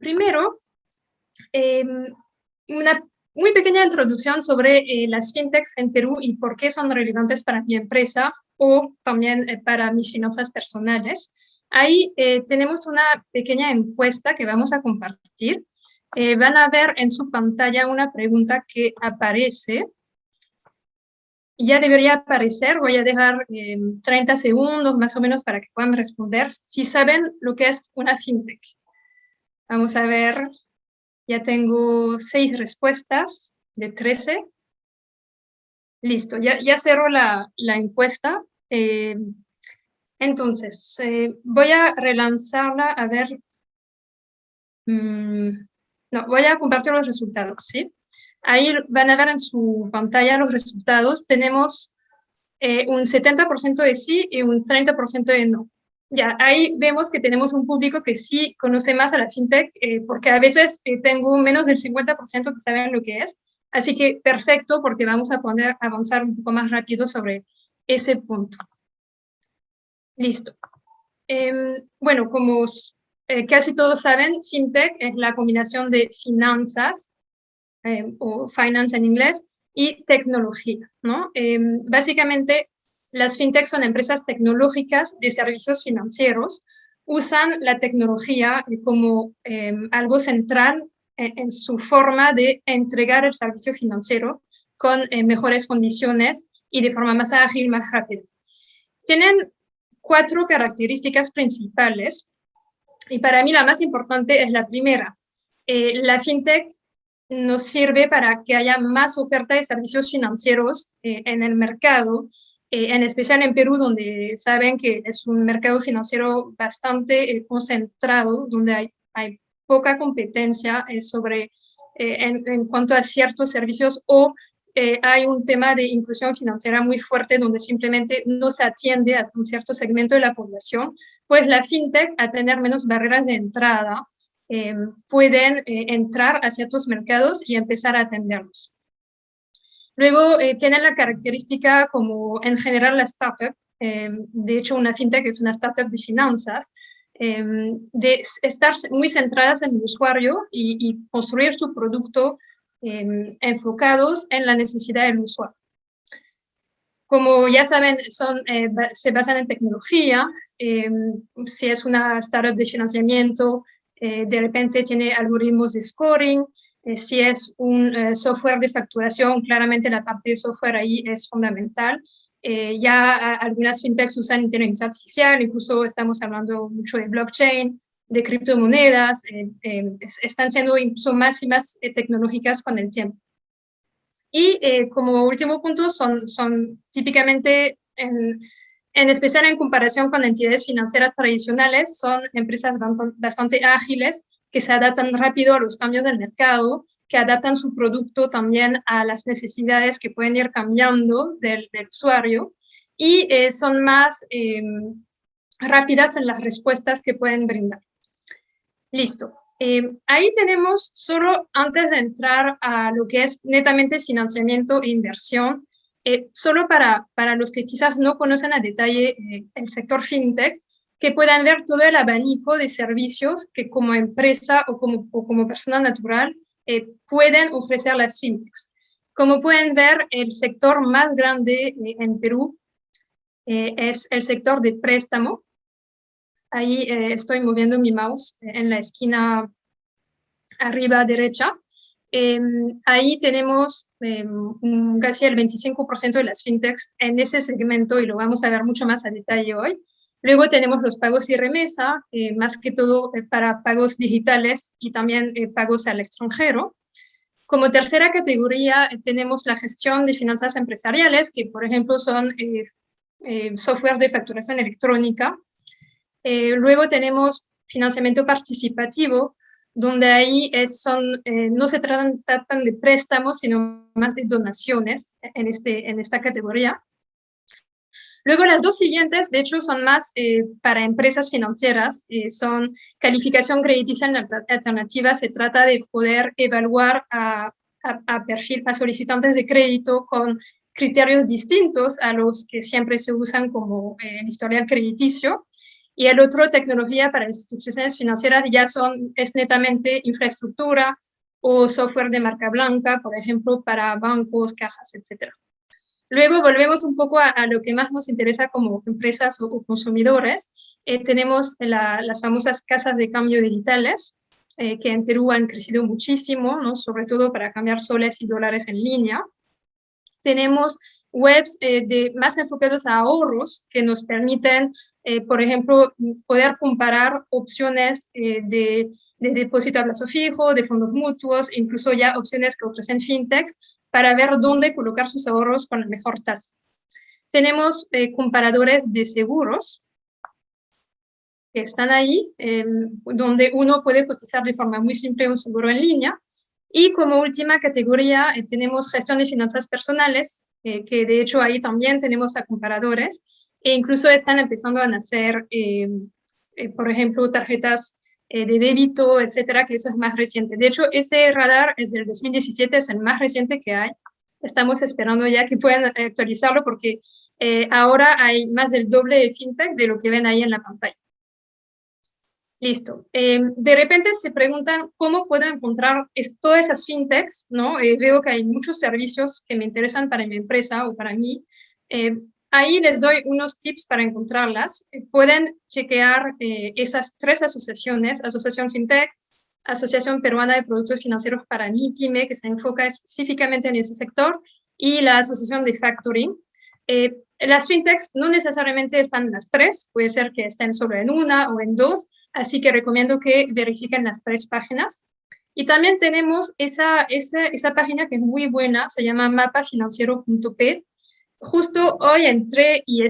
Primero, una muy pequeña introducción sobre las fintechs en Perú y por qué son relevantes para mi empresa o también para mis finanzas personales. Ahí tenemos una pequeña encuesta que vamos a compartir. Van a ver en su pantalla una pregunta que aparece. Ya debería aparecer, voy a dejar 30 segundos más o menos para que puedan responder si saben lo que es una fintech. Vamos a ver, ya tengo 6 respuestas de 13. Listo, ya cerró la encuesta. Entonces, voy a relanzarla, a ver. No, voy a compartir los resultados, ¿sí? Ahí van a ver en su pantalla los resultados. Tenemos un 70% de sí y un 30% de no. Ya, ahí vemos que tenemos un público que sí conoce más a la fintech, porque a veces tengo menos del 50% que saben lo que es. Así que perfecto, porque vamos a poder avanzar un poco más rápido sobre ese punto. Listo. Bueno, como casi todos saben, fintech es la combinación de finanzas, o finance en inglés, y tecnología, ¿no? Básicamente, las fintechs son empresas tecnológicas de servicios financieros, usan la tecnología como algo central en su forma de entregar el servicio financiero con mejores condiciones y de forma más ágil, más rápida. Tienen 4 características principales y para mí la más importante es la primera. La fintech nos sirve para que haya más oferta de servicios financieros en el mercado, en especial en Perú, donde saben que es un mercado financiero bastante concentrado, donde hay poca competencia en cuanto a ciertos servicios, o hay un tema de inclusión financiera muy fuerte donde simplemente no se atiende a un cierto segmento de la población. Pues la fintech, a tener menos barreras de entrada, pueden entrar a ciertos mercados y empezar a atenderlos. Luego tienen la característica como en general la startup, de hecho una fintech es una startup de finanzas, de estar muy centradas en el usuario y construir su producto enfocados en la necesidad del usuario. Como ya saben, se basan en tecnología. Si es una startup de financiamiento, de repente tiene algoritmos de scoring. Si es un software de facturación, claramente la parte de software ahí es fundamental. Ya algunas fintechs usan inteligencia artificial, incluso estamos hablando mucho de blockchain, de criptomonedas, están siendo incluso más y más tecnológicas con el tiempo. Y como último punto, son típicamente, en especial en comparación con entidades financieras tradicionales, son empresas bastante ágiles, que se adaptan rápido a los cambios del mercado, que adaptan su producto también a las necesidades que pueden ir cambiando del usuario, y son más rápidas en las respuestas que pueden brindar. Listo. Ahí tenemos, solo antes de entrar a lo que es netamente financiamiento e inversión, solo para los que quizás no conocen a detalle el sector fintech, que puedan ver todo el abanico de servicios que como empresa o como persona natural pueden ofrecer las fintechs. Como pueden ver, el sector más grande en Perú es el sector de préstamo. Ahí estoy moviendo mi mouse en la esquina arriba derecha. Ahí tenemos casi el 25% de las fintechs en ese segmento y lo vamos a ver mucho más a detalle hoy. Luego tenemos los pagos y remesa, más que todo para pagos digitales y también pagos al extranjero. Como tercera categoría tenemos la gestión de finanzas empresariales, que por ejemplo son software de facturación electrónica. Luego tenemos financiamiento participativo, donde ahí no se tratan de préstamos, sino más de donaciones en esta categoría. Luego las dos siguientes, de hecho, son más para empresas financieras, son calificación crediticia alternativa. Se trata de poder evaluar a solicitantes de crédito con criterios distintos a los que siempre se usan como el historial crediticio. Y el otro, tecnología para instituciones financieras, es netamente infraestructura o software de marca blanca, por ejemplo, para bancos, cajas, etc. Luego volvemos un poco a lo que más nos interesa como empresas o consumidores. Tenemos las famosas casas de cambio digitales, que en Perú han crecido muchísimo, ¿no? Sobre todo para cambiar soles y dólares en línea. Tenemos webs más enfocados a ahorros que nos permiten, por ejemplo, poder comparar opciones de depósito a plazo fijo, de fondos mutuos, incluso ya opciones que ofrecen fintechs para ver dónde colocar sus ahorros con la mejor tasa. Tenemos comparadores de seguros que están ahí, donde uno puede cotizar de forma muy simple un seguro en línea. Y como última categoría tenemos gestión de finanzas personales, que de hecho ahí también tenemos a comparadores, e incluso están empezando a nacer, por ejemplo, tarjetas de débito, etcétera, que eso es más reciente. De hecho, ese radar es del 2017, es el más reciente que hay. Estamos esperando ya que puedan actualizarlo porque ahora hay más del doble de fintech de lo que ven ahí en la pantalla. Listo. De repente se preguntan cómo puedo encontrar todas esas fintechs, ¿no? Veo que hay muchos servicios que me interesan para mi empresa o para mí. Ahí les doy unos tips para encontrarlas. Pueden chequear esas 3 asociaciones: Asociación Fintech, Asociación Peruana de Productos Financieros para MIPYME, que se enfoca específicamente en ese sector, y la Asociación de Factoring. Las fintechs no necesariamente están en las 3, puede ser que estén solo en una o en 2, así que recomiendo que verifiquen las 3 páginas. Y también tenemos esa página que es muy buena, se llama mapafinanciero.p. Justo hoy entré y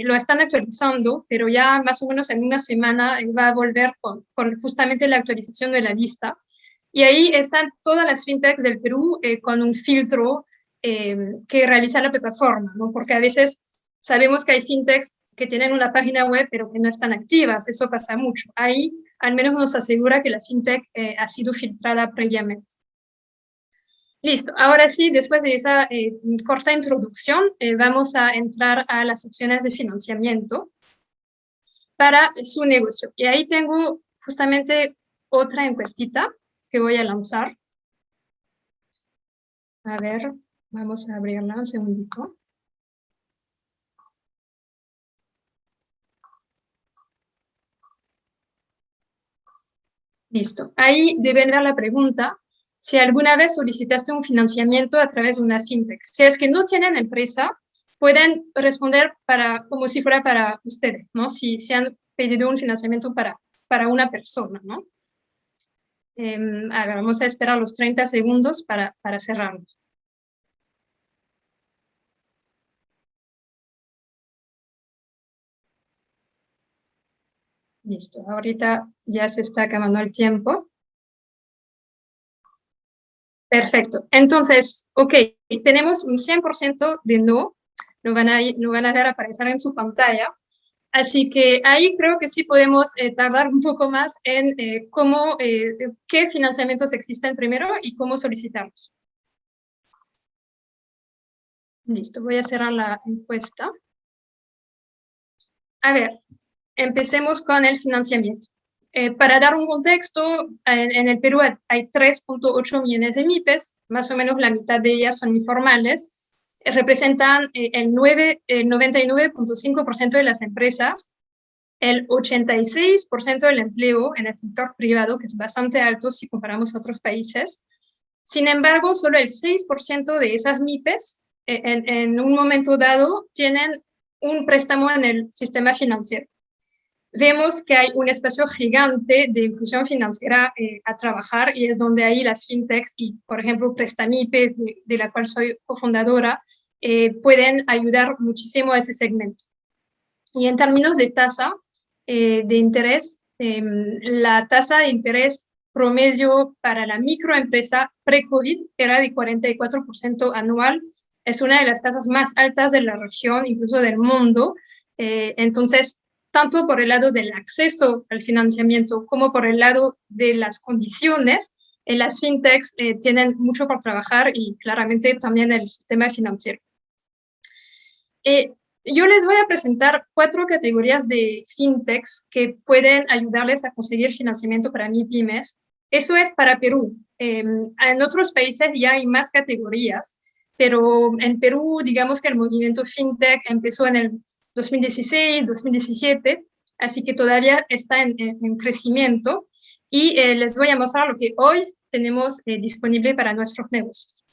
lo están actualizando, pero ya más o menos en una semana va a volver con justamente la actualización de la lista. Y ahí están todas las fintechs del Perú con un filtro que realiza la plataforma, ¿no? Porque a veces sabemos que hay fintechs que tienen una página web pero que no están activas, eso pasa mucho. Ahí al menos nos asegura que la fintech ha sido filtrada previamente. Listo, ahora sí, después de esa corta introducción, vamos a entrar a las opciones de financiamiento para su negocio. Y ahí tengo justamente otra encuestita que voy a lanzar. A ver, vamos a abrirla un segundito. Listo. Ahí deben ver la pregunta: si alguna vez solicitaste un financiamiento a través de una fintech. Si es que no tienen empresa, pueden responder como si fuera para ustedes, ¿no? Si han pedido un financiamiento para una persona, ¿no? A ver, vamos a esperar los 30 segundos para cerrarlo. Listo, ahorita ya se está acabando el tiempo. Perfecto. Entonces, ok, tenemos un 100% de no. Lo van a ver aparecer en su pantalla. Así que ahí creo que sí podemos tardar un poco más en qué financiamientos existen primero y cómo solicitarlos. Listo, voy a cerrar la encuesta. A ver, empecemos con el financiamiento. Para dar un contexto, en el Perú hay 3.8 millones de MIPES, más o menos la mitad de ellas son informales, representan el 99.5% de las empresas, el 86% del empleo en el sector privado, que es bastante alto si comparamos a otros países. Sin embargo, solo el 6% de esas MIPES en un momento dado tienen un préstamo en el sistema financiero. Vemos que hay un espacio gigante de inclusión financiera a trabajar, y es donde ahí las fintechs y, por ejemplo, Prestamipe, de la cual soy cofundadora, pueden ayudar muchísimo a ese segmento. Y en términos de tasa de interés, la tasa de interés promedio para la microempresa pre-COVID era de 44% anual. Es una de las tasas más altas de la región, incluso del mundo. Entonces, tanto por el lado del acceso al financiamiento como por el lado de las condiciones, las fintechs tienen mucho por trabajar, y claramente también el sistema financiero. Yo les voy a presentar 4 categorías de fintechs que pueden ayudarles a conseguir financiamiento para MIPYMES. Eso es para Perú. En otros países ya hay más categorías, pero en Perú, digamos que el movimiento fintech empezó en el 2016, 2017, así que todavía está en crecimiento. Y les voy a mostrar lo que hoy tenemos disponible para nuestros negocios.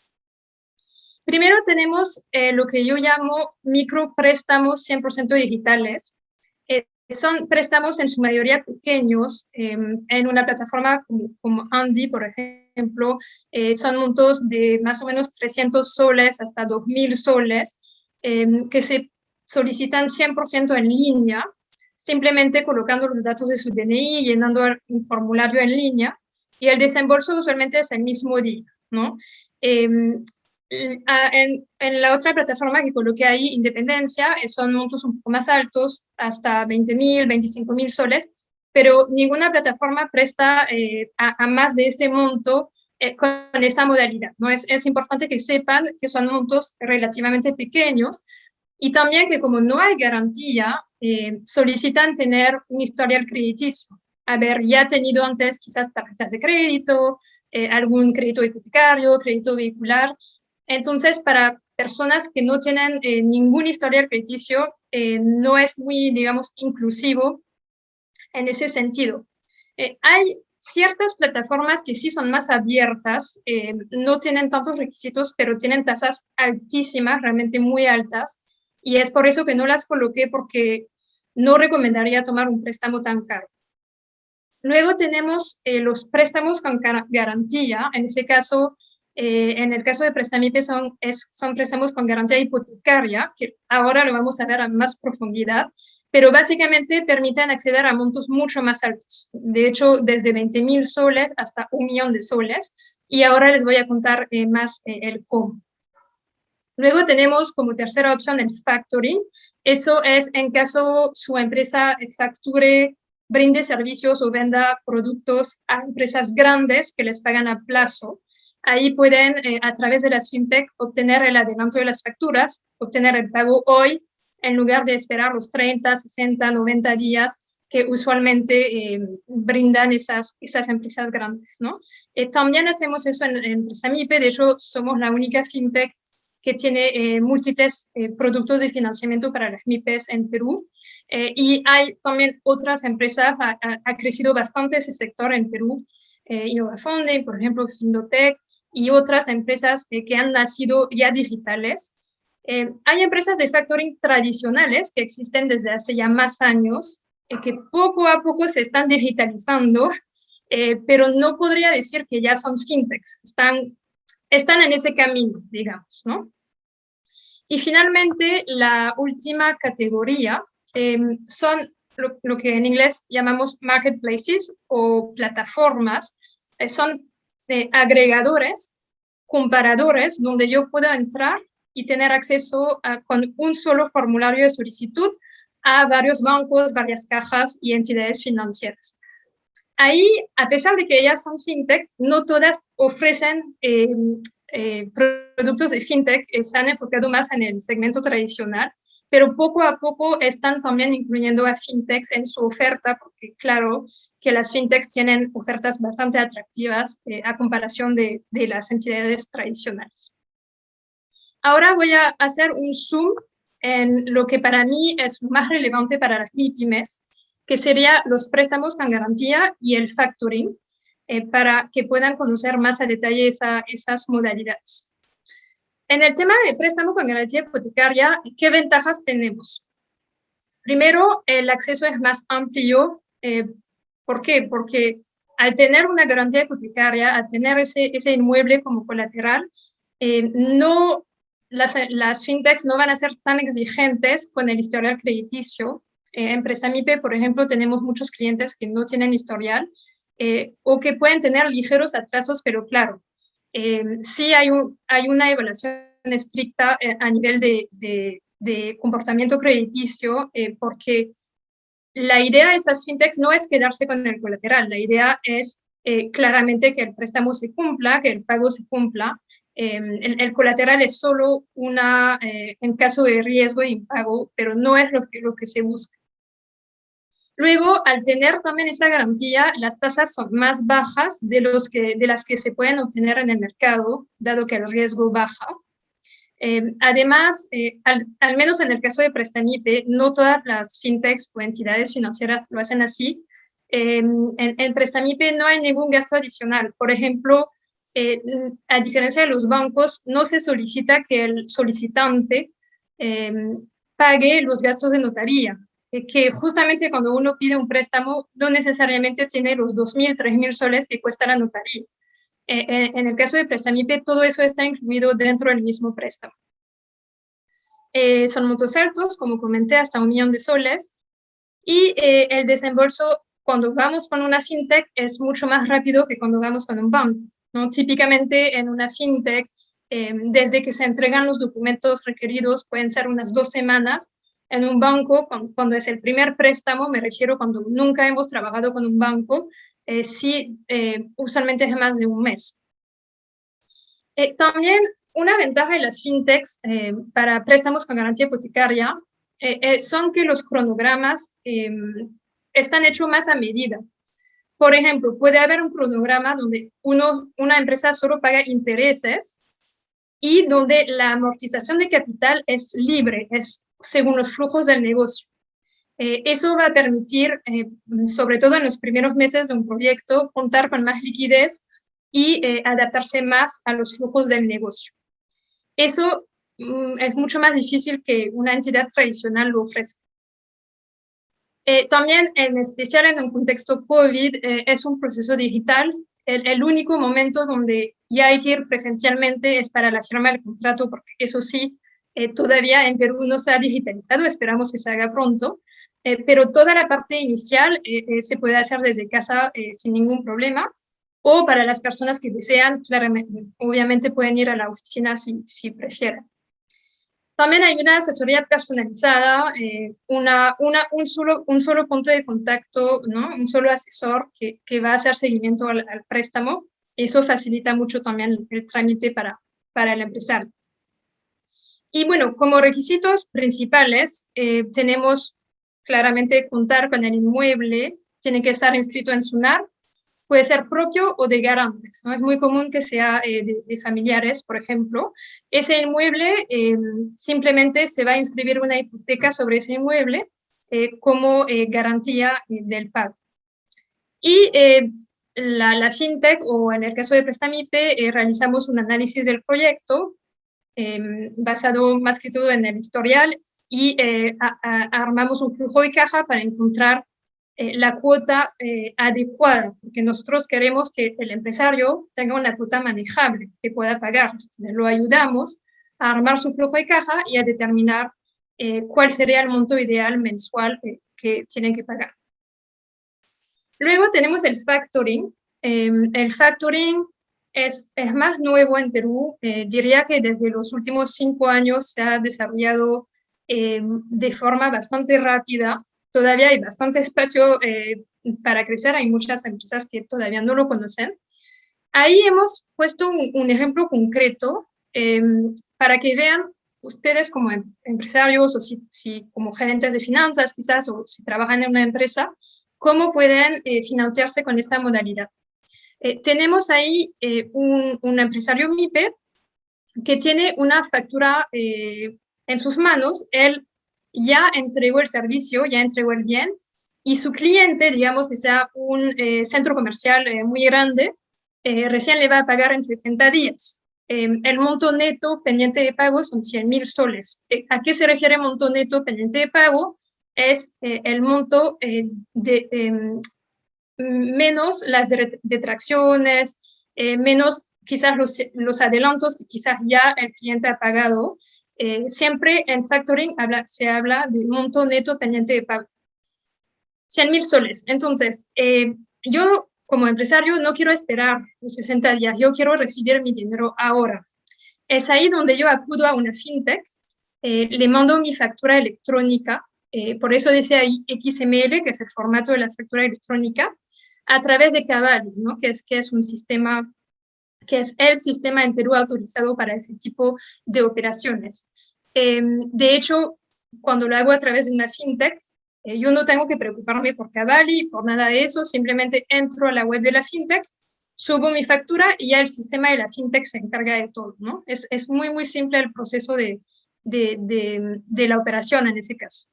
Primero tenemos lo que yo llamo micropréstamos 100% digitales. Son préstamos en su mayoría pequeños, en una plataforma como Andy, por ejemplo, son montos de más o menos 300 soles hasta 2.000 soles, que se solicitan 100% en línea, simplemente colocando los datos de su DNI, llenando un formulario en línea, y el desembolso usualmente es el mismo día, ¿no? En la otra plataforma que coloqué ahí, Independencia, son montos un poco más altos, hasta 20.000, 25.000 soles, pero ninguna plataforma presta a más de ese monto con esa modalidad, ¿no? Es importante que sepan que son montos relativamente pequeños y también que como no hay garantía, solicitan tener un historial crediticio. Haber ya tenido antes quizás tarjetas de crédito, algún crédito hipotecario, crédito vehicular. Entonces, para personas que no tienen ningún historial crediticio, no es muy, digamos, inclusivo en ese sentido. Hay ciertas plataformas que sí son más abiertas, no tienen tantos requisitos, pero tienen tasas altísimas, realmente muy altas, y es por eso que no las coloqué, porque no recomendaría tomar un préstamo tan caro. Luego tenemos los préstamos con garantía. En este caso, en el caso de Prestamipe son préstamos con garantía hipotecaria, que ahora lo vamos a ver a más profundidad, pero básicamente permiten acceder a montos mucho más altos. De hecho, desde 20.000 soles hasta 1.000.000 de soles. Y ahora les voy a contar más el cómo. Luego tenemos como tercera opción el factoring. Eso es en caso su empresa facture, brinde servicios o venda productos a empresas grandes que les pagan a plazo. Ahí pueden, a través de las fintech, obtener el adelanto de las facturas, obtener el pago hoy, en lugar de esperar los 30, 60, 90 días que usualmente brindan esas empresas grandes, ¿no? También hacemos eso en Prestamipe. De hecho, somos la única fintech que tiene múltiples productos de financiamiento para las MIPES en Perú. Y hay también otras empresas, ha crecido bastante ese sector en Perú, Innovafunding, por ejemplo, Findotech, y otras empresas que han nacido ya digitales. Hay empresas de factoring tradicionales que existen desde hace ya más años, que poco a poco se están digitalizando, pero no podría decir que ya son fintechs, están en ese camino, digamos, ¿no? Y finalmente, la última categoría son lo que en inglés llamamos marketplaces o plataformas. Son agregadores, comparadores, donde yo puedo entrar y tener acceso con un solo formulario de solicitud a varios bancos, varias cajas y entidades financieras. Ahí, a pesar de que ellas son fintech, no todas ofrecen productos de fintech, se han enfocado más en el segmento tradicional, pero poco a poco están también incluyendo a fintechs en su oferta, porque claro que las fintechs tienen ofertas bastante atractivas a comparación de las entidades tradicionales. Ahora voy a hacer un zoom en lo que para mí es más relevante para las MIPYMES, que serían los préstamos con garantía y el factoring, para que puedan conocer más a detalle esas modalidades. En el tema de préstamo con garantía hipotecaria, ¿qué ventajas tenemos? Primero, el acceso es más amplio. ¿Por qué? Porque al tener una garantía hipotecaria, al tener ese inmueble como colateral, las fintechs no van a ser tan exigentes con el historial crediticio. En Prestamipe, por ejemplo, tenemos muchos clientes que no tienen historial o que pueden tener ligeros atrasos, pero claro, sí hay una evaluación estricta a nivel de comportamiento crediticio, porque la idea de esas fintechs no es quedarse con el colateral, la idea es claramente que el préstamo se cumpla, que el pago se cumpla, el colateral es solo en caso de riesgo de impago, pero no es lo que se busca. Luego, al tener también esa garantía, las tasas son más bajas de las que se pueden obtener en el mercado, dado que el riesgo baja. Además, al menos en el caso de Prestamipe, no todas las fintechs o entidades financieras lo hacen así. En Prestamipe no hay ningún gasto adicional. Por ejemplo, a diferencia de los bancos, no se solicita que el solicitante pague los gastos de notaría, que justamente cuando uno pide un préstamo no necesariamente tiene los 2.000, 3.000 soles que cuesta la notaría. En el caso de Prestamipe, todo eso está incluido dentro del mismo préstamo. Son montos altos, como comenté, hasta 1 millón de soles, y el desembolso cuando vamos con una fintech es mucho más rápido que cuando vamos con un banco, ¿no? Típicamente en una fintech, desde que se entregan los documentos requeridos, pueden ser unas 2 semanas. En un banco, cuando es el primer préstamo, me refiero cuando nunca hemos trabajado con un banco, sí, usualmente es más de 1 mes. También una ventaja de las fintechs para préstamos con garantía hipotecaria son que los cronogramas están hechos más a medida. Por ejemplo, puede haber un cronograma donde una empresa solo paga intereses y donde la amortización de capital es libre, es según los flujos del negocio. Eso va a permitir, sobre todo en los primeros meses de un proyecto, contar con más liquidez y adaptarse más a los flujos del negocio. Eso es mucho más difícil que una entidad tradicional lo ofrezca. También, en especial en un contexto COVID, es un proceso digital. El único momento donde ya hay que ir presencialmente es para la firma del contrato, porque eso sí, todavía en Perú no se ha digitalizado, esperamos que se haga pronto, pero toda la parte inicial se puede hacer desde casa sin ningún problema, o para las personas que desean, claramente, obviamente pueden ir a la oficina si prefieren. También hay una asesoría personalizada, un solo punto de contacto, ¿no? Un solo asesor que va a hacer seguimiento al préstamo. Eso facilita mucho también el trámite para el empresario. Y bueno, como requisitos principales, tenemos claramente contar con el inmueble, tiene que estar inscrito en SUNAR, puede ser propio o de garantes, ¿no? Es muy común que sea de familiares, por ejemplo. Ese inmueble simplemente se va a inscribir una hipoteca sobre ese inmueble como garantía del pago. Y la fintech, o en el caso de Prestamipe, realizamos un análisis del proyecto basado más que todo en el historial y armamos un flujo de caja para encontrar la cuota adecuada, porque nosotros queremos que el empresario tenga una cuota manejable, que pueda pagar. Entonces, lo ayudamos a armar su flujo de caja y a determinar cuál sería el monto ideal mensual que tienen que pagar. Luego tenemos el factoring. El factoring es más nuevo en Perú. Diría que desde los últimos 5 años se ha desarrollado de forma bastante rápida. Todavía hay bastante espacio para crecer, hay muchas empresas que todavía no lo conocen. Ahí hemos puesto un ejemplo concreto para que vean ustedes como empresarios, o si como gerentes de finanzas quizás, o si trabajan en una empresa, cómo pueden financiarse con esta modalidad. Tenemos ahí un empresario MIPE que tiene una factura en sus manos. Él ya entregó el servicio, ya entregó el bien, y su cliente, digamos que sea un centro comercial muy grande, recién le va a pagar en 60 días. El monto neto pendiente de pago son 100.000 soles. ¿A qué se refiere monto neto pendiente de pago? Es el monto menos las detracciones, menos quizás los adelantos que quizás ya el cliente ha pagado. Siempre en factoring se habla de monto neto pendiente de pago. 100.000 soles. Entonces, yo como empresario no quiero esperar los 60 días, yo quiero recibir mi dinero ahora. Es ahí donde yo acudo a una fintech, le mando mi factura electrónica, por eso dice ahí XML, que es el formato de la factura electrónica, a través de Cavalli, ¿no? que es un sistema que es el sistema entero autorizado para ese tipo de operaciones. De hecho, cuando lo hago a través de una fintech, yo no tengo que preocuparme por Cavalli, por nada de eso, simplemente entro a la web de la fintech, subo mi factura y ya el sistema de la fintech se encarga de todo, ¿no? Es muy, muy simple el proceso de la operación en ese caso.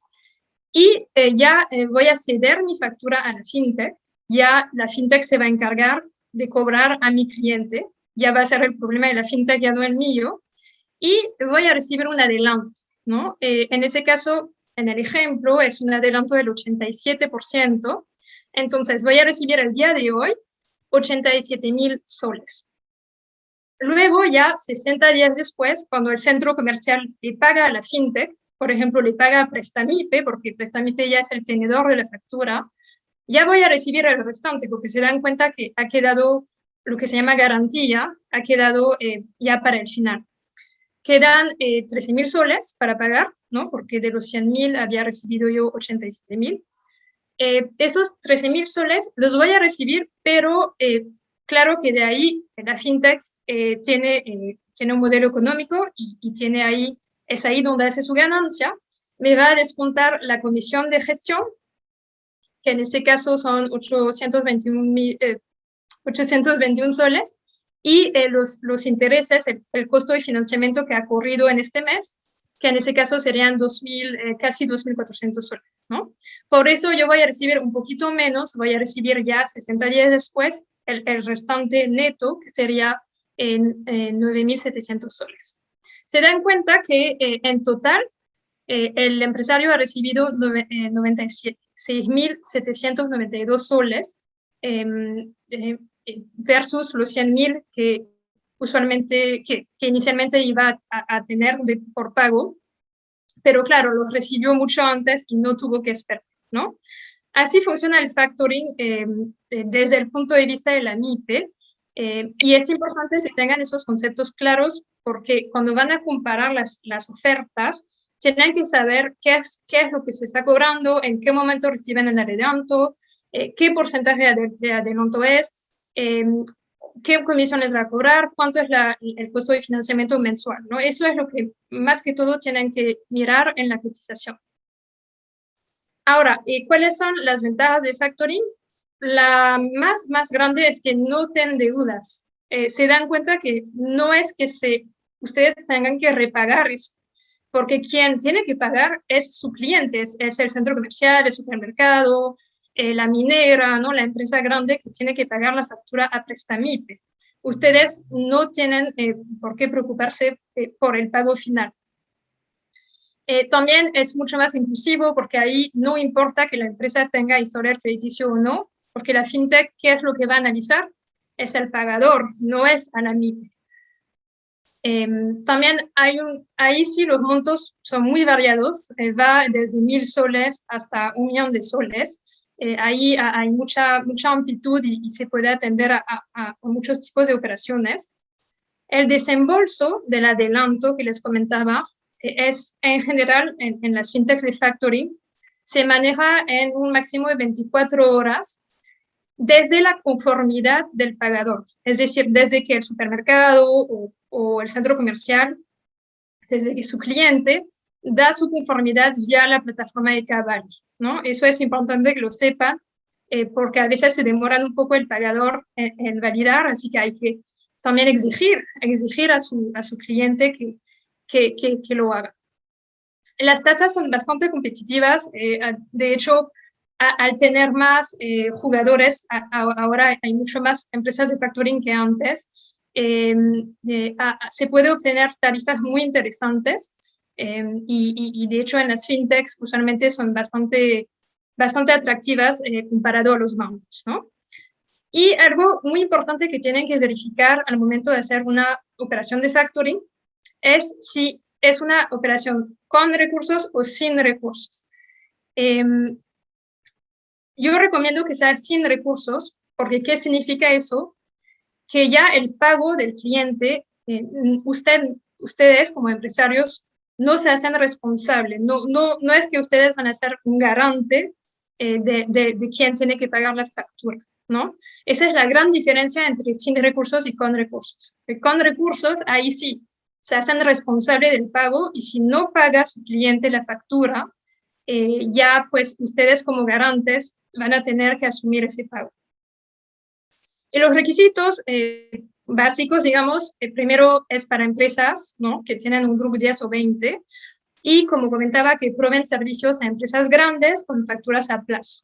Y ya voy a ceder mi factura a la fintech, ya la fintech se va a encargar de cobrar a mi cliente, ya va a ser el problema de la fintech, ya no el mío, y voy a recibir un adelanto, ¿no? En ese caso, en el ejemplo, es un adelanto del 87%, entonces voy a recibir el día de hoy 87.000 soles. Luego, ya 60 días después, cuando el centro comercial le paga a la fintech, por ejemplo, le paga a Prestamipe, porque Prestamipe ya es el tenedor de la factura, ya voy a recibir el restante, porque se dan cuenta que ha quedado lo que se llama garantía, ha quedado ya para el final. Quedan 13.000 soles para pagar, ¿no? Porque de los 100.000 había recibido yo 87.000. Esos 13.000 soles los voy a recibir, pero claro que de ahí la fintech tiene un modelo económico y tiene ahí, es ahí donde hace su ganancia. Me va a descontar la comisión de gestión, que en este caso son 821 soles, y los intereses, el costo de financiamiento que ha corrido en este mes, que en ese caso serían casi 2.400 soles, ¿no? Por eso yo voy a recibir un poquito menos, voy a recibir ya 60 días después el restante neto, que sería en 9.700 soles. Se dan cuenta que en total el empresario ha recibido 96.792 soles versus los 100.000 que usualmente, que inicialmente iba a tener por pago, pero claro, los recibió mucho antes y no tuvo que esperar, ¿no? Así funciona el factoring desde el punto de vista de la MIPE, y es importante que tengan esos conceptos claros porque cuando van a comparar las ofertas, tienen que saber qué es lo que se está cobrando, en qué momento reciben el adelanto, qué porcentaje de adelanto es, qué comisiones va a cobrar, cuánto es el costo de financiamiento mensual, ¿no? Eso es lo que más que todo tienen que mirar en la cotización. Ahora, ¿cuáles son las ventajas del factoring? La más grande es que no tienen deudas. Se dan cuenta que no es que ustedes tengan que repagar eso, porque quien tiene que pagar es su cliente, es el centro comercial, el supermercado, la minera, ¿no? La empresa grande que tiene que pagar la factura a Prestamipe. Ustedes no tienen por qué preocuparse por el pago final. También es mucho más inclusivo porque ahí no importa que la empresa tenga historial crediticio o no, porque la fintech, ¿qué es lo que va a analizar? Es el pagador, no es a la MIPE. También ahí sí los montos son muy variados, va desde 1.000 soles hasta 1.000.000 de soles. Ahí hay mucha amplitud y se puede atender a muchos tipos de operaciones. El desembolso del adelanto que les comentaba es en general en las fintechs de factoring, se maneja en un máximo de 24 horas desde la conformidad del pagador, es decir, desde que el supermercado o el centro comercial, desde que su cliente da su conformidad ya a la plataforma de Cavalli, ¿no? Eso es importante que lo sepan, porque a veces se demoran un poco el pagador en validar, así que hay que también exigir a su cliente que lo haga. Las tasas son bastante competitivas, de hecho, al tener más jugadores, ahora hay mucho más empresas de factoring que antes, se puede obtener tarifas muy interesantes y de hecho en las fintechs usualmente son bastante atractivas comparado a los bancos, ¿no? Y algo muy importante que tienen que verificar al momento de hacer una operación de factoring es si es una operación con recursos o sin recursos. Yo recomiendo que sea sin recursos, porque ¿qué significa eso? Que ya el pago del cliente, ustedes como empresarios no se hacen responsables, no es que ustedes van a ser un garante de quién tiene que pagar la factura. ¿no? Esa es la gran diferencia entre sin recursos y con recursos. Con recursos, ahí sí, se hacen responsables del pago y si no paga su cliente la factura, ya pues ustedes como garantes van a tener que asumir ese pago. Y los requisitos básicos, digamos, primero es para empresas, ¿no? Que tienen un grupo 10 o 20, y como comentaba, que proveen servicios a empresas grandes con facturas a plazo.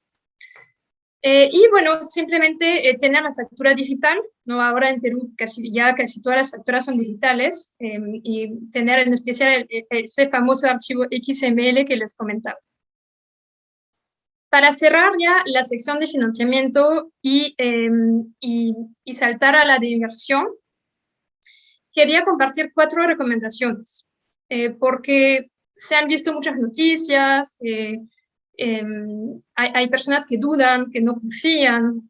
Y bueno, simplemente tener la factura digital, ¿no? Ahora en Perú casi todas las facturas son digitales, y tener en especial ese famoso archivo XML que les comentaba. Para cerrar ya la sección de financiamiento y saltar a la de inversión, quería compartir 4 recomendaciones, porque se han visto muchas noticias, hay personas que dudan, que no confían,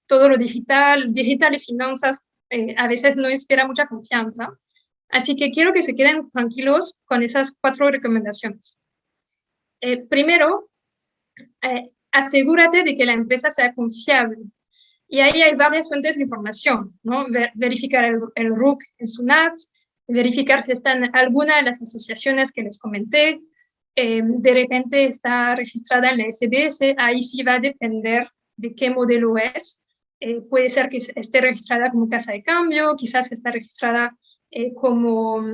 todo lo digital y finanzas a veces no inspira mucha confianza. Así que quiero que se queden tranquilos con esas 4 recomendaciones. Primero, asegúrate de que la empresa sea confiable. Y ahí hay varias fuentes de información, ¿no? Verificar el RUC en SUNAT, verificar si está en alguna de las asociaciones que les comenté, de repente está registrada en la SBS, ahí sí va a depender de qué modelo es. Puede ser que esté registrada como casa de cambio, quizás está registrada como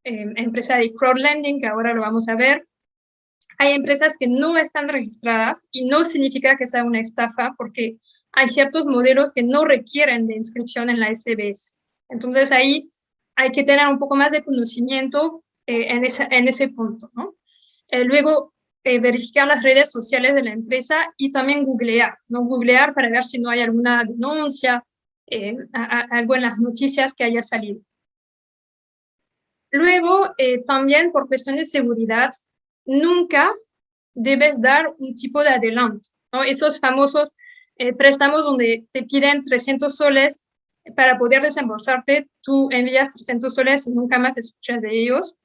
empresa de crowdlending, que ahora lo vamos a ver. Hay empresas que no están registradas y no significa que sea una estafa porque hay ciertos modelos que no requieren de inscripción en la SBS. Entonces ahí hay que tener un poco más de conocimiento en ese punto, ¿no? Luego, verificar las redes sociales de la empresa y también googlear, ¿no? Googlear para ver si no hay alguna denuncia, algo en las noticias que haya salido. Luego, también por cuestiones de seguridad, nunca debes dar un tipo de adelanto, ¿no? Esos famosos préstamos donde te piden 300 soles para poder desembolsarte, tú envías 300 soles y nunca más escuchas de ellos.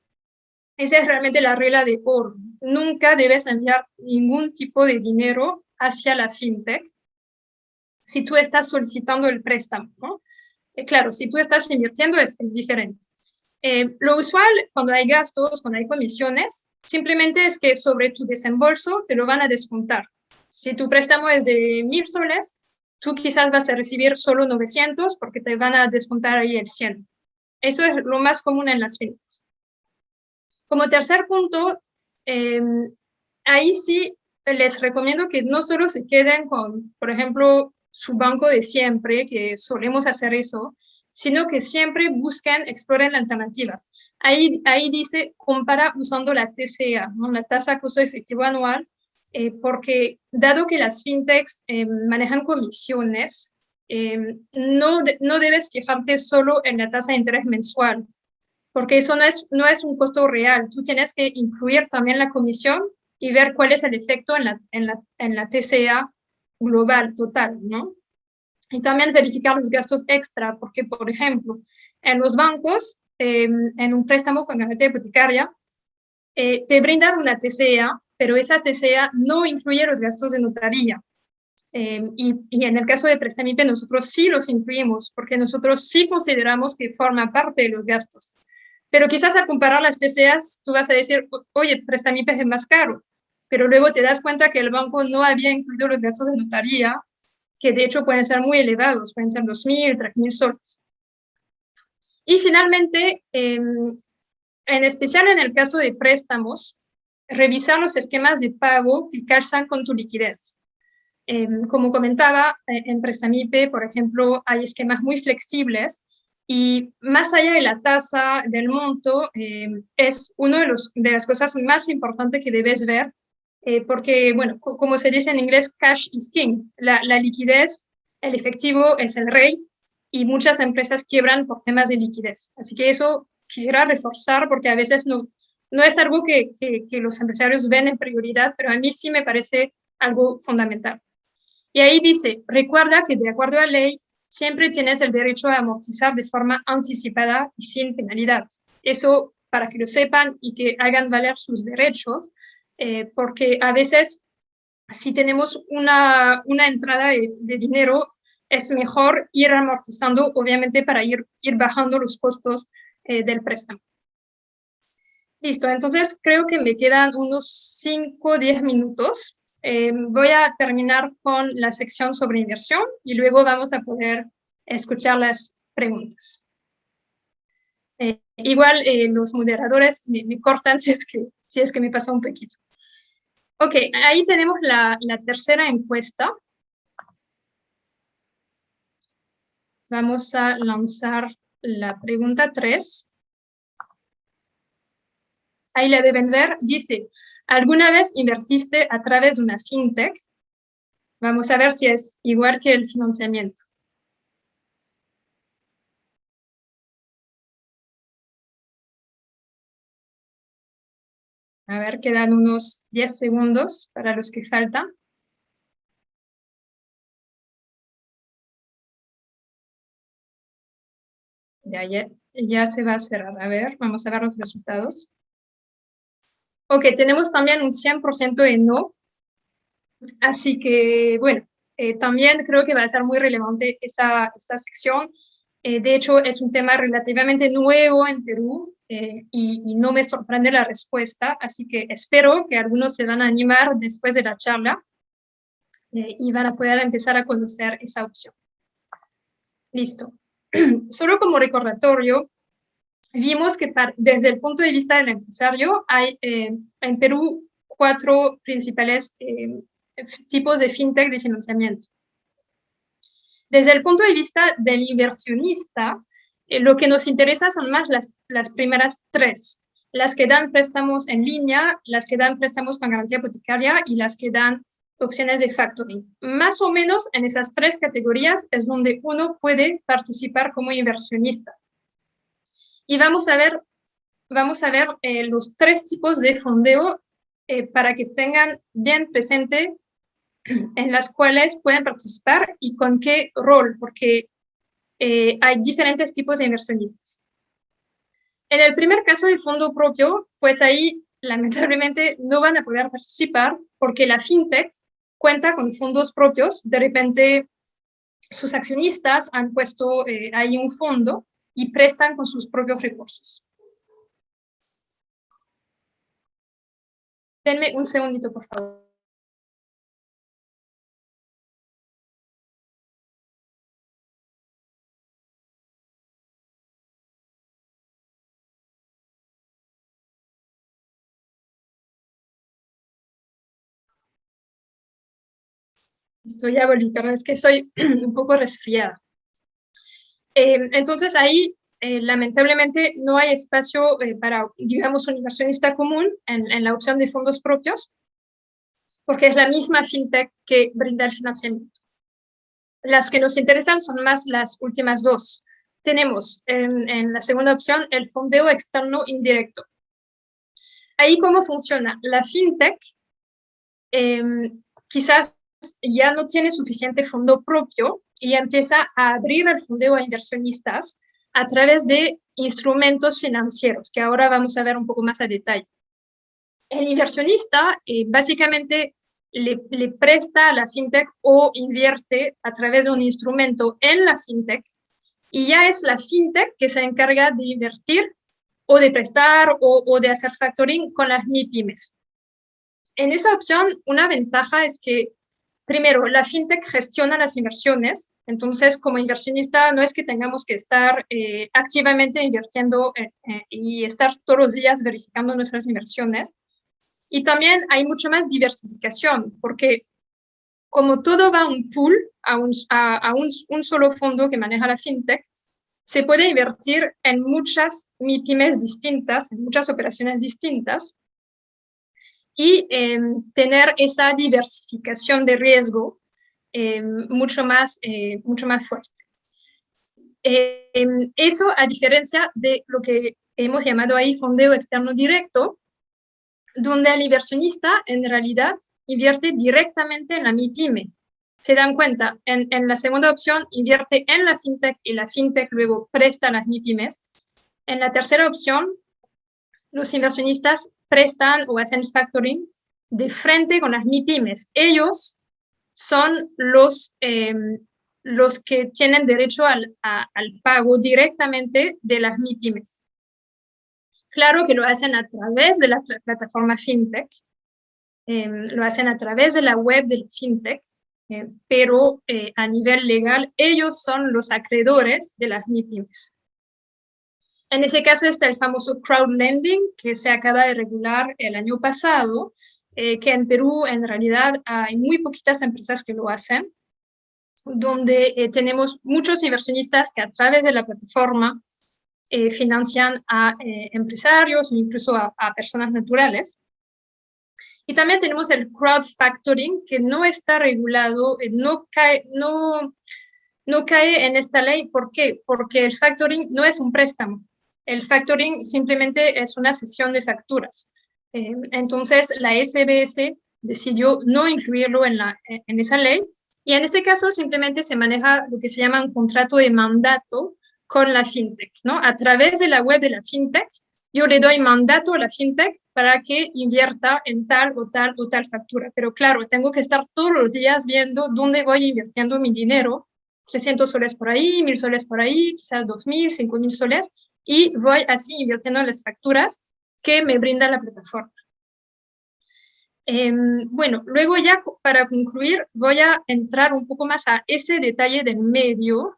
Esa es realmente la regla de oro. Nunca debes enviar ningún tipo de dinero hacia la fintech si tú estás solicitando el préstamo, ¿no? Claro, si tú estás invirtiendo es diferente. Lo usual cuando hay gastos, cuando hay comisiones, simplemente es que sobre tu desembolso te lo van a descontar. Si tu préstamo es de 1000 soles, tú quizás vas a recibir solo 900 porque te van a descontar ahí el 100. Eso es lo más común en las fintechs. Como tercer punto, ahí sí les recomiendo que no solo se queden con, por ejemplo, su banco de siempre, que solemos hacer eso, sino que siempre busquen, exploren alternativas. Ahí dice, compara usando la TCA, ¿no? La tasa costo efectivo anual, porque dado que las fintechs manejan comisiones, no debes fijarte solo en la tasa de interés mensual, porque eso no es un costo real. Tú tienes que incluir también la comisión y ver cuál es el efecto en la TCA global, total, ¿no? Y también verificar los gastos extra, porque, por ejemplo, en los bancos, en un préstamo con garantía hipotecaria, te brindan una TCA, pero esa TCA no incluye los gastos de notaría. Y en el caso de Prestamipe, nosotros sí los incluimos, porque nosotros sí consideramos que forma parte de los gastos. Pero quizás al comparar las TCAs, tú vas a decir, oye, Prestamipe es más caro, pero luego te das cuenta que el banco no había incluido los gastos de notaría, que de hecho pueden ser muy elevados, pueden ser 2000, 3000 soles. Y finalmente, en especial en el caso de préstamos, revisar los esquemas de pago que calzan con tu liquidez. Como comentaba, en Prestamipe, por ejemplo, hay esquemas muy flexibles y más allá de la tasa, del monto, es una de las cosas más importantes que debes ver, porque, bueno, como se dice en inglés, cash is king. La liquidez, el efectivo es el rey y muchas empresas quiebran por temas de liquidez. Así que eso quisiera reforzar porque a veces no es algo que los empresarios ven en prioridad, pero a mí sí me parece algo fundamental. Y ahí dice, recuerda que de acuerdo a la ley, siempre tienes el derecho a amortizar de forma anticipada y sin penalidad. Eso para que lo sepan y que hagan valer sus derechos, porque a veces si tenemos una entrada de dinero, es mejor ir amortizando, obviamente, para ir bajando los costos del préstamo. Listo, entonces creo que me quedan unos 5 o 10 minutos. Voy a terminar con la sección sobre inversión y luego vamos a poder escuchar las preguntas. Igual los moderadores me cortan si es que me pasa un poquito. Ok, ahí tenemos la tercera encuesta. Vamos a lanzar la pregunta 3. Ahí la deben ver. Dice, ¿alguna vez invertiste a través de una fintech? Vamos a ver si es igual que el financiamiento. A ver, quedan unos 10 segundos para los que faltan. Ya se va a cerrar. A ver, vamos a ver los resultados. Ok, tenemos también un 100% de no. Así que, bueno, también creo que va a ser muy relevante esta sección. De hecho, es un tema relativamente nuevo en Perú y no me sorprende la respuesta, así que espero que algunos se van a animar después de la charla y van a poder empezar a conocer esa opción. Listo. Solo como recordatorio, vimos que desde el punto de vista del empresario hay en Perú 4 principales tipos de fintech de financiamiento. Desde el punto de vista del inversionista, lo que nos interesa son más las primeras 3, las que dan préstamos en línea, las que dan préstamos con garantía hipotecaria y las que dan opciones de factoring. Más o menos en esas 3 categorías es donde uno puede participar como inversionista. Y vamos a ver los 3 tipos de fondeo para que tengan bien presente en las cuales pueden participar y con qué rol, porque hay diferentes tipos de inversionistas. En el primer caso de fondo propio, pues ahí lamentablemente no van a poder participar porque la fintech cuenta con fondos propios. De repente sus accionistas han puesto ahí un fondo y prestan con sus propios recursos. Denme un segundito, por favor. Estoy ya volví, perdón, es que soy un poco resfriada. Entonces ahí, lamentablemente, no hay espacio para, digamos, un inversionista común en la opción de fondos propios, porque es la misma fintech que brinda el financiamiento. Las que nos interesan son más las últimas 2. Tenemos en la segunda opción el fondeo externo indirecto. Ahí, ¿cómo funciona? La fintech quizás ya no tiene suficiente fondo propio y empieza a abrir el fondeo a inversionistas a través de instrumentos financieros, que ahora vamos a ver un poco más a detalle. El inversionista básicamente le presta a la fintech o invierte a través de un instrumento en la fintech y ya es la fintech que se encarga de invertir o de prestar o de hacer factoring con las MIPYMES. En esa opción, una ventaja es que, primero, la fintech gestiona las inversiones, entonces como inversionista no es que tengamos que estar activamente invirtiendo y estar todos los días verificando nuestras inversiones. Y también hay mucho más diversificación, porque como todo va a un pool, a un solo fondo que maneja la fintech, se puede invertir en muchas MIPYMES distintas, en muchas operaciones distintas, y tener esa diversificación de riesgo mucho más fuerte. Eso a diferencia de lo que hemos llamado ahí fondeo externo directo, donde el inversionista en realidad invierte directamente en la MIPYME. Se dan cuenta, en la segunda opción invierte en la fintech y la fintech luego presta a las MIPYMEs. En la tercera opción, los inversionistas prestan o hacen factoring de frente con las MIPYMES. Ellos son los que tienen derecho al pago directamente de las MIPYMES. Claro que lo hacen a través de la plataforma FinTech, lo hacen a través de la web del FinTech, pero a nivel legal ellos son los acreedores de las MIPYMES. En ese caso está el famoso crowdlending que se acaba de regular el año pasado, que en Perú en realidad hay muy poquitas empresas que lo hacen, donde tenemos muchos inversionistas que a través de la plataforma financian a empresarios o incluso a personas naturales. Y también tenemos el crowdfactoring, que no está regulado, no cae en esta ley. ¿Por qué? Porque el factoring no es un préstamo. El factoring simplemente es una cesión de facturas. Entonces, la SBS decidió no incluirlo en esa ley, y en ese caso simplemente se maneja lo que se llama un contrato de mandato con la FinTech, ¿no? A través de la web de la FinTech, yo le doy mandato a la FinTech para que invierta en tal o tal o tal factura. Pero claro, tengo que estar todos los días viendo dónde voy invirtiendo mi dinero, 300 soles por ahí, 1000 soles por ahí, quizás 2000, 5000 soles, y voy así invirtiendo en las facturas que me brinda la plataforma. Bueno, luego ya para concluir voy a entrar un poco más a ese detalle del medio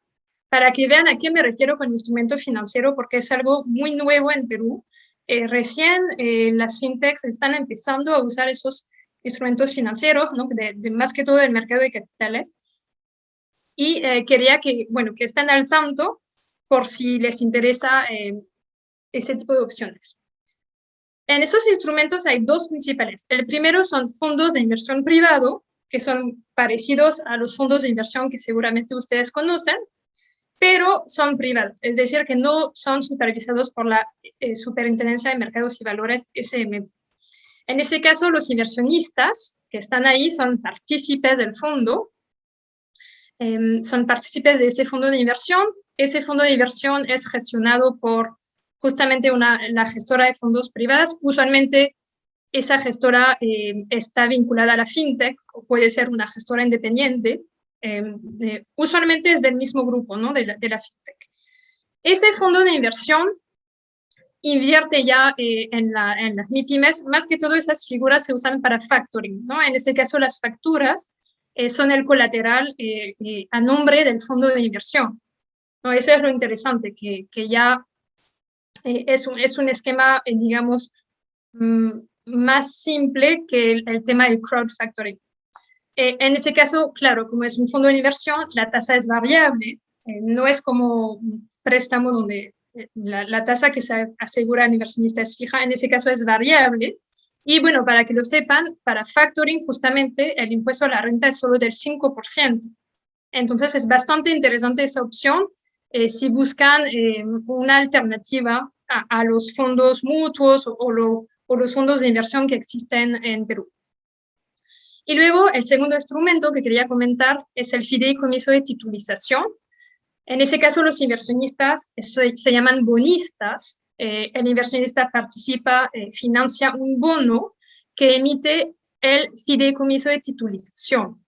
para que vean a qué me refiero con instrumento financiero, porque es algo muy nuevo en Perú. Recién las fintechs están empezando a usar esos instrumentos financieros, ¿no? Más que todo del mercado de capitales. Y quería que estén al tanto por si les interesa ese tipo de opciones. En esos instrumentos hay dos principales. El primero son fondos de inversión privado, que son parecidos a los fondos de inversión que seguramente ustedes conocen, pero son privados, es decir, que no son supervisados por la Superintendencia de Mercados y Valores, SMB. En ese caso, los inversionistas que están ahí son partícipes del fondo, son partícipes de ese fondo de inversión. Ese fondo de inversión es gestionado por justamente la gestora de fondos privadas. Usualmente esa gestora está vinculada a la FinTech o puede ser una gestora independiente. Usualmente es del mismo grupo, ¿no? de la FinTech. Ese fondo de inversión invierte ya en las MIPYMES. Más que todo esas figuras se usan para factoring, ¿no? En ese caso las facturas son el colateral a nombre del fondo de inversión, ¿no? Eso es lo interesante, que ya es un esquema, digamos, más simple que el tema del crowdfactoring. En ese caso, claro, como es un fondo de inversión, la tasa es variable, no es como un préstamo donde la tasa que se asegura al inversionista es fija. En ese caso es variable. Y bueno, para que lo sepan, para factoring justamente el impuesto a la renta es solo del 5%. Entonces es bastante interesante esa opción si buscan una alternativa a los fondos mutuos o los fondos de inversión que existen en Perú. Y luego el segundo instrumento que quería comentar es el fideicomiso de titulización. En ese caso los inversionistas se llaman bonistas. El inversionista participa, financia un bono que emite el fideicomiso de titulización.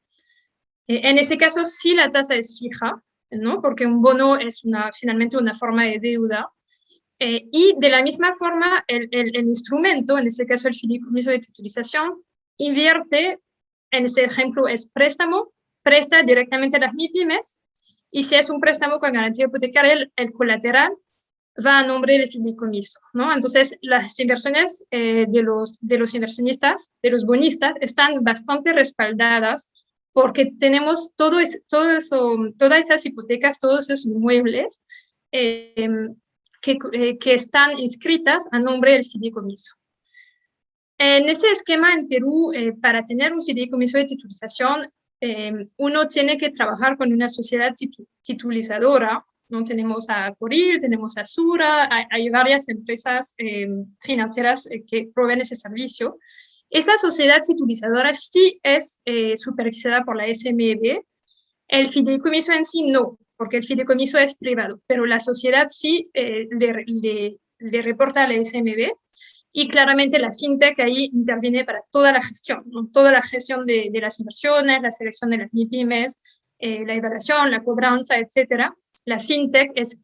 En ese caso sí la tasa es fija, ¿no? Porque un bono es finalmente una forma de deuda. Y de la misma forma el instrumento, en este caso el fideicomiso de titulización, invierte. En ese ejemplo es préstamo, presta directamente a las MIPYMES, y si es un préstamo con garantía hipotecaria, el colateral va a nombre del fideicomiso, ¿no? Entonces, las inversiones de los inversionistas, de los bonistas, están bastante respaldadas porque tenemos todas esas hipotecas, todos esos inmuebles que están inscritas a nombre del fideicomiso. En ese esquema en Perú, para tener un fideicomiso de titulización, uno tiene que trabajar con una sociedad titulizadora, ¿no? Tenemos a Coril, tenemos a Sura, hay varias empresas financieras que proveen ese servicio. Esa sociedad titulizadora sí es supervisada por la SMB. El fideicomiso en sí no, porque el fideicomiso es privado, pero la sociedad sí le reporta a la SMB. Y claramente la fintech ahí interviene para toda la gestión, ¿no? Toda la gestión de las inversiones, la selección de las MIPYMEs, la evaluación, la cobranza, etcétera. La fintech es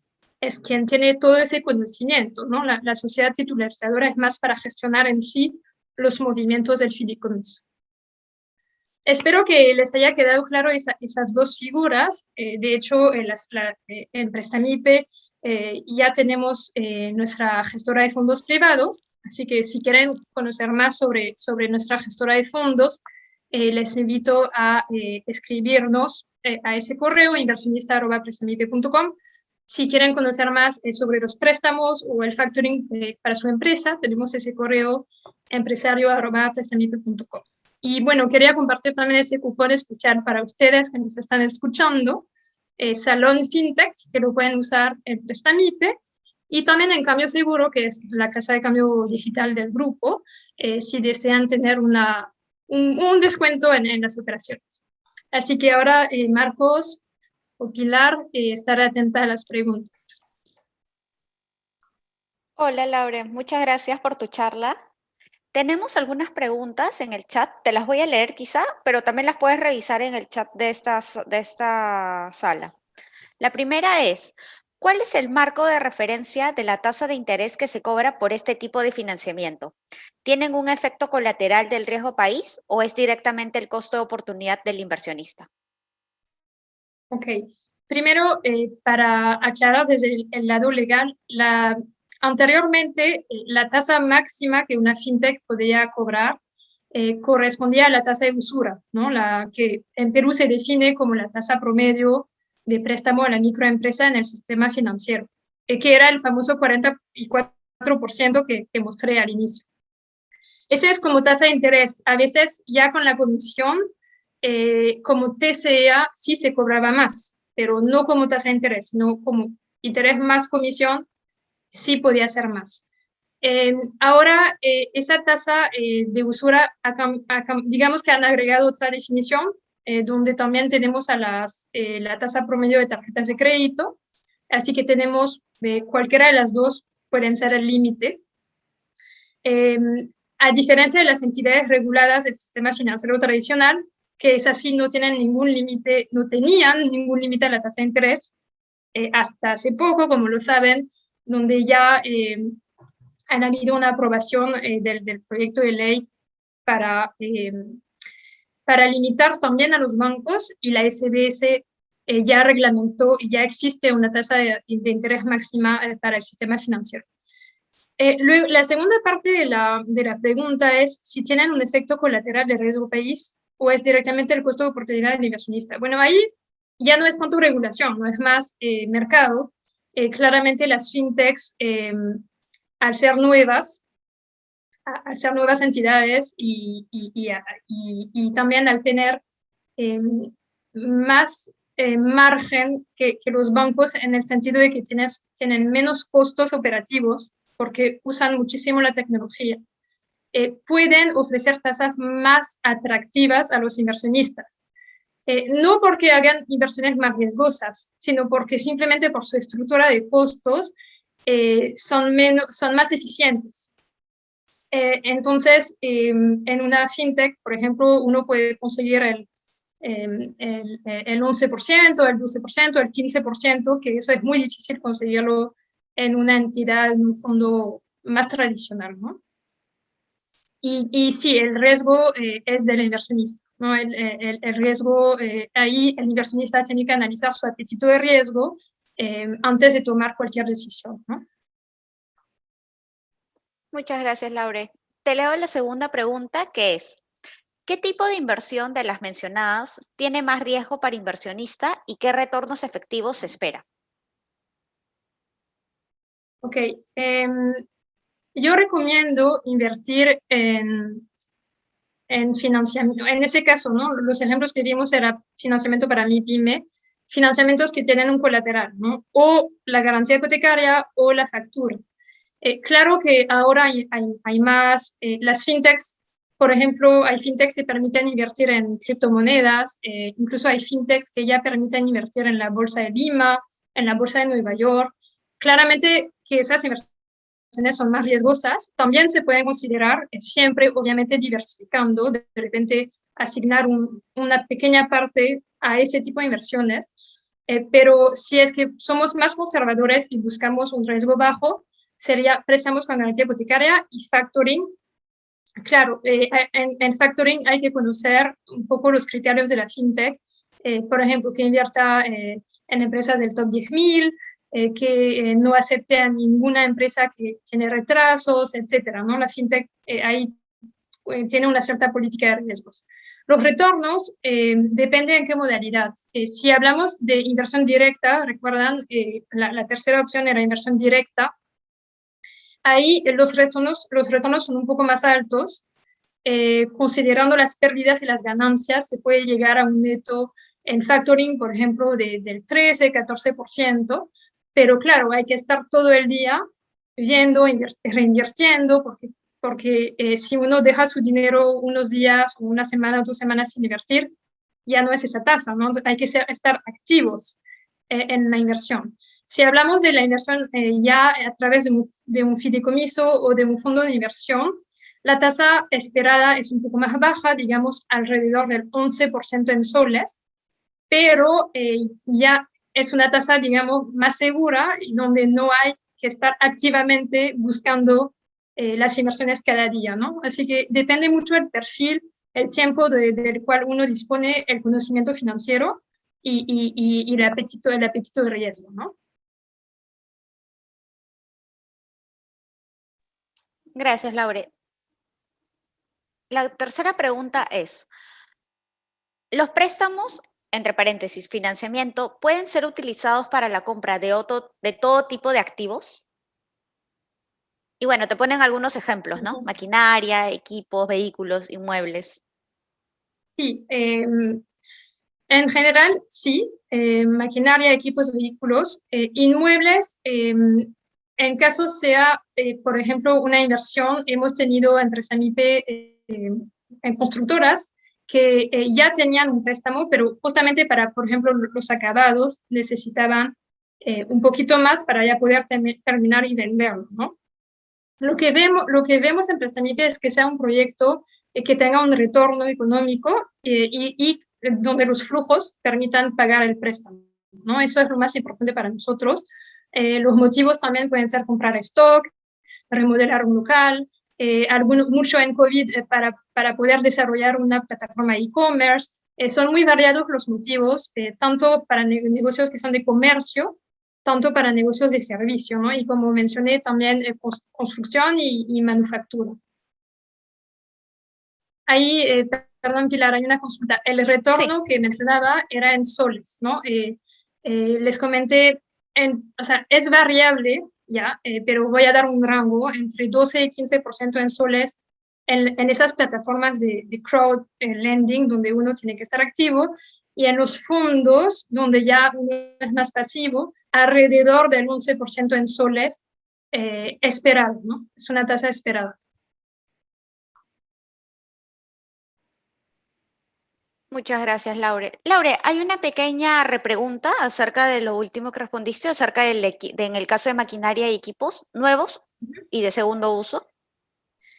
quien tiene todo ese conocimiento, ¿no? La sociedad titularizadora es más para gestionar en sí los movimientos del fideicomiso. Espero que les haya quedado claro esas dos figuras. De hecho, en Prestamipe ya tenemos nuestra gestora de fondos privados, así que si quieren conocer más sobre nuestra gestora de fondos, les invito a escribirnos a ese correo inversionista@prestamipe.com. Si quieren conocer más sobre los préstamos o el factoring para su empresa, tenemos ese correo empresario@prestamipe.com. Y bueno, quería compartir también ese cupón especial para ustedes que nos están escuchando, Salón Fintech, que lo pueden usar en Prestamipe, y también en Cambio Seguro, que es la casa de cambio digital del grupo, si desean tener un descuento en las operaciones. Así que ahora, Marcos o Pilar, estar atenta a las preguntas. Hola, Laure, muchas gracias por tu charla. Tenemos algunas preguntas en el chat, te las voy a leer quizá, pero también las puedes revisar en el chat de esta sala. La primera es, ¿cuál es el marco de referencia de la tasa de interés que se cobra por este tipo de financiamiento? ¿Tienen un efecto colateral del riesgo país o es directamente el costo de oportunidad del inversionista? Ok, primero, para aclarar desde el lado legal, anteriormente la tasa máxima que una fintech podía cobrar correspondía a la tasa de usura, ¿no? La que en Perú se define como la tasa promedio de préstamo a la microempresa en el sistema financiero, que era el famoso 44% que mostré al inicio. Ese es como tasa de interés. A veces ya con la comisión, como TCA sí se cobraba más, pero no como tasa de interés, sino como interés más comisión, sí podía ser más. Ahora, esa tasa de usura, digamos que han agregado otra definición, donde también tenemos a la tasa promedio de tarjetas de crédito, así que tenemos cualquiera de las dos pueden ser el límite. A diferencia de las entidades reguladas del sistema financiero tradicional, que es así, no tienen ningún límite, no tenían ningún límite a la tasa de interés, hasta hace poco, como lo saben, donde ya han habido una aprobación del proyecto de ley para limitar también a los bancos, y la SBS ya reglamentó y ya existe una tasa de interés máxima para el sistema financiero. Luego, la segunda parte de la pregunta es si tienen un efecto colateral de riesgo país o es directamente el costo de oportunidad del inversionista. Bueno, ahí ya no es tanto regulación, no es más mercado. Claramente las fintechs, al ser nuevas entidades y también al tener más margen que los bancos, en el sentido de que tienen menos costos operativos porque usan muchísimo la tecnología, pueden ofrecer tasas más atractivas a los inversionistas. No porque hagan inversiones más riesgosas, sino porque simplemente por su estructura de costos son más eficientes. Entonces, en una fintech, por ejemplo, uno puede conseguir el 11%, el 12%, el 15%, que eso es muy difícil conseguirlo en una entidad, en un fondo más tradicional, ¿no? Y sí, el riesgo es del inversionista, ¿no? El riesgo, ahí el inversionista tiene que analizar su apetito de riesgo antes de tomar cualquier decisión, ¿no? Muchas gracias, Laure. Te leo la segunda pregunta, que es, ¿qué tipo de inversión de las mencionadas tiene más riesgo para inversionista y qué retornos efectivos se espera? Ok, yo recomiendo invertir en financiamiento. En ese caso, ¿no? Los ejemplos que vimos era financiamiento para mi pyme, financiamientos que tienen un colateral, ¿no? O la garantía hipotecaria o la factura. Claro que ahora hay más, las fintechs, por ejemplo, hay fintechs que permiten invertir en criptomonedas, incluso hay fintechs que ya permiten invertir en la bolsa de Lima, en la bolsa de Nueva York. Claramente que esas inversiones inversiones son más riesgosas, también se pueden considerar, siempre obviamente diversificando, de repente asignar una pequeña parte a ese tipo de inversiones, pero si es que somos más conservadores y buscamos un riesgo bajo, sería préstamos con garantía hipotecaria y factoring. Claro, en factoring hay que conocer un poco los criterios de la fintech, por ejemplo, que invierta en empresas del top 10.000, que no acepte a ninguna empresa que tiene retrasos, etcétera, ¿no? La fintech ahí tiene una cierta política de riesgos. Los retornos dependen en qué modalidad. Si hablamos de inversión directa, recuerdan, la tercera opción era inversión directa. Ahí los retornos son un poco más altos. Considerando las pérdidas y las ganancias, se puede llegar a un neto en factoring, por ejemplo, del 13-14%, pero claro, hay que estar todo el día viendo, reinvirtiendo, porque si uno deja su dinero unos días, o una semana, 2 semanas sin invertir, ya no es esa tasa, ¿no? Hay que estar activos en la inversión. Si hablamos de la inversión ya a través de un fideicomiso o de un fondo de inversión, la tasa esperada es un poco más baja, digamos alrededor del 11% en soles, pero ya es una tasa, digamos, más segura y donde no hay que estar activamente buscando las inversiones cada día, ¿no? Así que depende mucho del perfil, el tiempo del cual uno dispone, el conocimiento financiero y el apetito de riesgo, ¿no? Gracias, Laure. La tercera pregunta es, ¿los préstamos, entre paréntesis, financiamiento, pueden ser utilizados para la compra de todo tipo de activos? Y bueno, te ponen algunos ejemplos, ¿no? Maquinaria, equipos, vehículos, inmuebles. Sí, en general, sí, maquinaria, equipos, vehículos, inmuebles, en caso sea, por ejemplo, una inversión, hemos tenido entre Samipe en constructoras que ya tenían un préstamo, pero justamente para, por ejemplo, los acabados necesitaban un poquito más para ya poder terminar y venderlo, ¿no? Lo que vemos en Prestamipe es que sea un proyecto que tenga un retorno económico y donde los flujos permitan pagar el préstamo, ¿no? Eso es lo más importante para nosotros. Los motivos también pueden ser comprar stock, remodelar un local, mucho en COVID para poder desarrollar una plataforma e-commerce. Son muy variados los motivos, tanto para negocios que son de comercio, tanto para negocios de servicio, ¿no? Y como mencioné, también construcción y manufactura. Ahí, perdón, Pilar, hay una consulta. El retorno que mencionaba era en soles, ¿no? Les comenté, o sea, es variable, ¿ya? Pero voy a dar un rango entre 12 y 15% en soles en esas plataformas de crowd lending, donde uno tiene que estar activo, y en los fondos, donde ya uno es más pasivo, alrededor del 11% en soles esperado, ¿no? Es una tasa esperada. Muchas gracias, Laure. Laure, hay una pequeña repregunta acerca de lo último que respondiste, acerca en el caso de maquinaria y equipos nuevos y de segundo uso.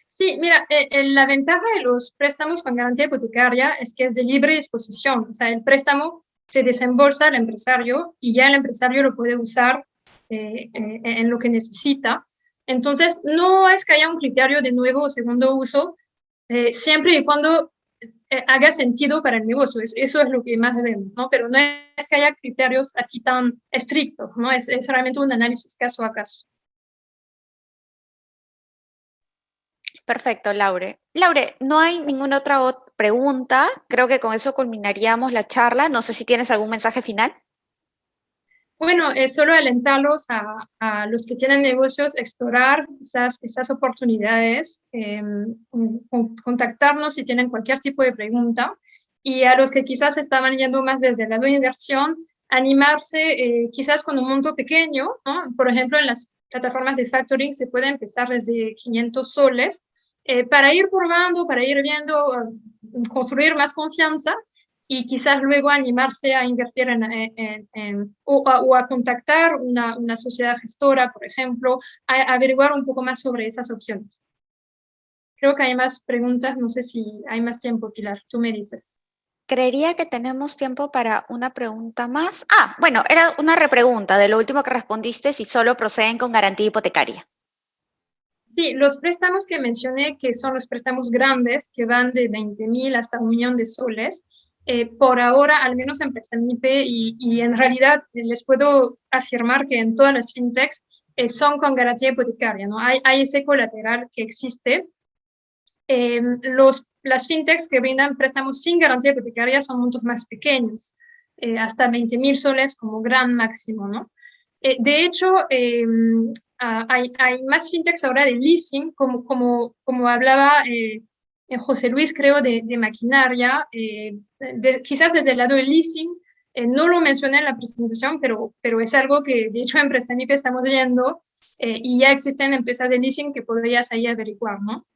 Sí, mira, la ventaja de los préstamos con garantía hipotecaria es que es de libre disposición. O sea, el préstamo se desembolsa al empresario y ya el empresario lo puede usar en lo que necesita. Entonces, no es que haya un criterio de nuevo o segundo uso, siempre y cuando haga sentido para el negocio. Eso es lo que más vemos, ¿no? Pero no es que haya criterios así tan estrictos, ¿no? Es realmente un análisis caso a caso. Perfecto, Laure. Laure, no hay ninguna otra pregunta. Creo que con eso culminaríamos la charla. No sé si tienes algún mensaje final. Bueno, es solo alentarlos a los que tienen negocios a explorar esas oportunidades, contactarnos si tienen cualquier tipo de pregunta, y a los que quizás estaban viendo más desde el lado de inversión, animarse quizás con un monto pequeño, ¿no? Por ejemplo, en las plataformas de factoring se puede empezar desde 500 soles para ir probando, para ir viendo, construir más confianza y quizás luego animarse a invertir o a contactar una sociedad gestora, por ejemplo, a averiguar un poco más sobre esas opciones. Creo que hay más preguntas, no sé si hay más tiempo, Pilar, tú me dices. Creería que tenemos tiempo para una pregunta más. Ah, bueno, era una repregunta de lo último que respondiste, si solo proceden con garantía hipotecaria. Sí, los préstamos que mencioné, que son los préstamos grandes, que van de 20.000 hasta 1 millón de soles, por ahora, al menos en Prestamipe, y en realidad les puedo afirmar que en todas las fintechs son con garantía hipotecaria, ¿no? Hay ese colateral que existe. Las fintechs que brindan préstamos sin garantía hipotecaria son mucho más pequeños, hasta 20.000 soles como gran máximo, ¿no? De hecho, hay más fintechs ahora de leasing, como hablaba José Luis, creo, de maquinaria, quizás desde el lado del leasing. No lo mencioné en la presentación, pero es algo que de hecho en Prestamipe estamos viendo, y ya existen empresas de leasing que podrías ahí averiguar, ¿no?